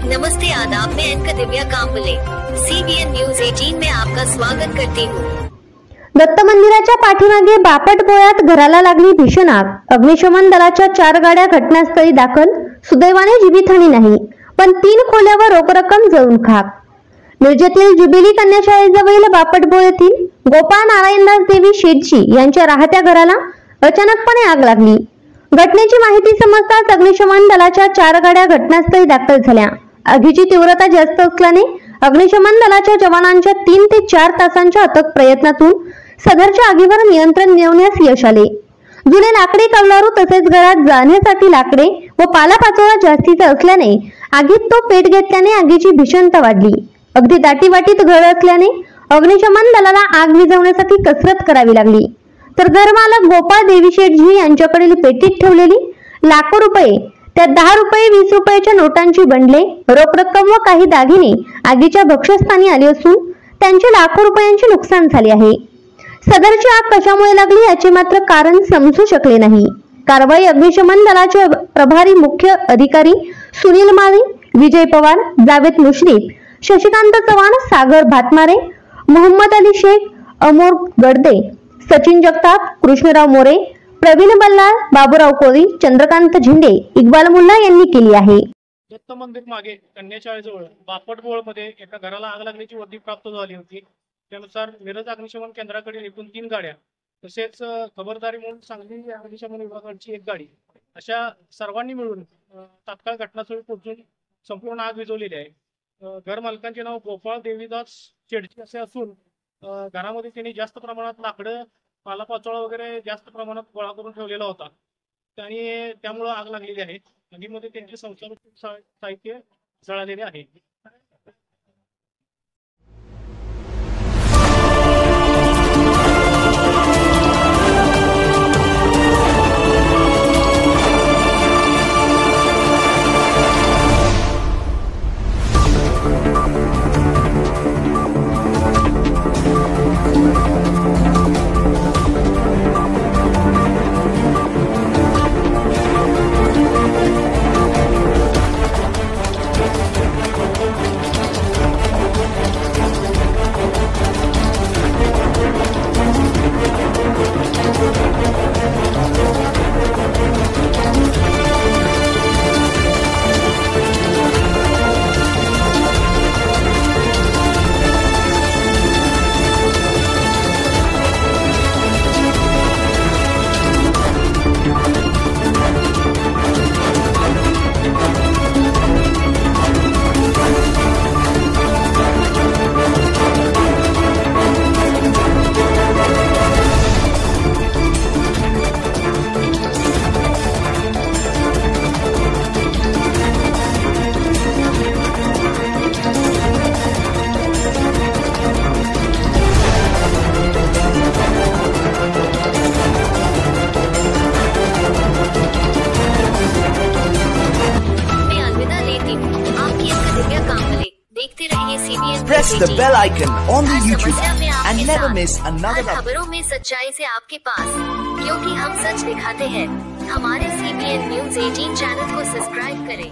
नमस्ते, आदाब। मैं एंकर दिव्या Kamble CBN news 18 में आपका स्वागत करती हूँ। दत्त मंदिराच्या पाठीमागे बापटबोळ्यात घराला लागली भीषण आग। अग्निशमन दलाच्या 4 गाड्या घटनास्थळी दाखल। सुदैवाने जीवितहानी नाही, पण 3 खोल्यावर रोख रक्कम जळून खाक। मिरजेतील जुबिली कन्याशाळेजवळील बापटबोळ्यातील गोपाळ नारायणदास देवी शेटजी यांच्या राहत्या घराला अचानकपणे आग लागली। घटनेची माहिती समजताच अग्निशमन दलाच्या 4 गाड्या घटनास्थळी दाखल झाल्या। आगीची तीव्रता जास्त असल्याने अग्निशमन दलाच्या जवानांच्या 3 ते 4 तासांच्या अथक प्रयत्नातून सदरच्या आगीवर नियंत्रण मिळवण्यास यश आले। जुने लाकडी कौलारू तसेच घरात जाळण्यासाठी लाकडे व पालापाचोळा जास्तीचा असल्याने आगीत तो पेट घेतल्याने आगीची भीषणता वाढली। अगदी दाटीवाटीत घर असल्याने अग्निशमन दलाला आग विझवण्यासाठी कसरत करावी लागली। तर घरमालक गोपाळ देवीशेठजी यांच्याकडील पेटीत ठेवलेली लाखो रुपये, त्यात 10 रुपये 20 रुपयाच्या नोटांची बंडले, रोख रक्कम व काही दागिने आगीच्या भक्षस्थानी आले असून त्यांचे लाखो रुपयांचे नुकसान झाले आहे। सदरची आग कशामुळे लागली याचे मात्र कारण समजू शकले नाही। कारवाई अग्निशमन दलाचे प्रभारी मुख्य अधिकारी सुनील माळी, विजय पवार, जावेद मुश्रीफ, शशिकांत चव्हाण, सागर भातमारे, मोहम्मद अली शेख, अमोर गडदे, सचिन जगताप, कृष्णराव मोरे, प्रवीण बल्लाळ, बाबूराव कोळी, चंद्रकांत झिंडे, इक्बाल मुल्ला यांनी केली आहे। दत्त मंदिर मागे कन्याशाळेजवळ बापटबोळ मध्ये एका घराला आग लागल्याची वर्दी प्राप्त झाली होती। त्यानुसार मिरज अग्निशमन केंद्राकडील एकूण 3 गाड्या तसेच खबरदारी म्हणून सांगली अग्निशमन विभागाची 1 गाडी अशा सर्वांनी मिळून तात्काळ घटनास्थळी पोहोचून संपूर्ण आग विझवलेली आहे। घर मालकांचे नाव गोपाळ देवीदास शेटजी असे असून घरामध्ये त्यांनी जास्त प्रमाणात लाकडं, पालापाचोळा वगैरे जास्त प्रमाणात गोळा करून ठेवलेला होता आणि त्यामुळे आग लागलेली आहे। आगीमध्ये त्यांचे संसारिक साहित्य जळालेले आहे। Press the bell icon on the YouTube app and never miss another update. खबरों में सच्चाई से आपके पास, क्योंकि हम सच दिखाते हैं। हमारे CBN न्यूज 18 चैनल को सब्सक्राइब करें।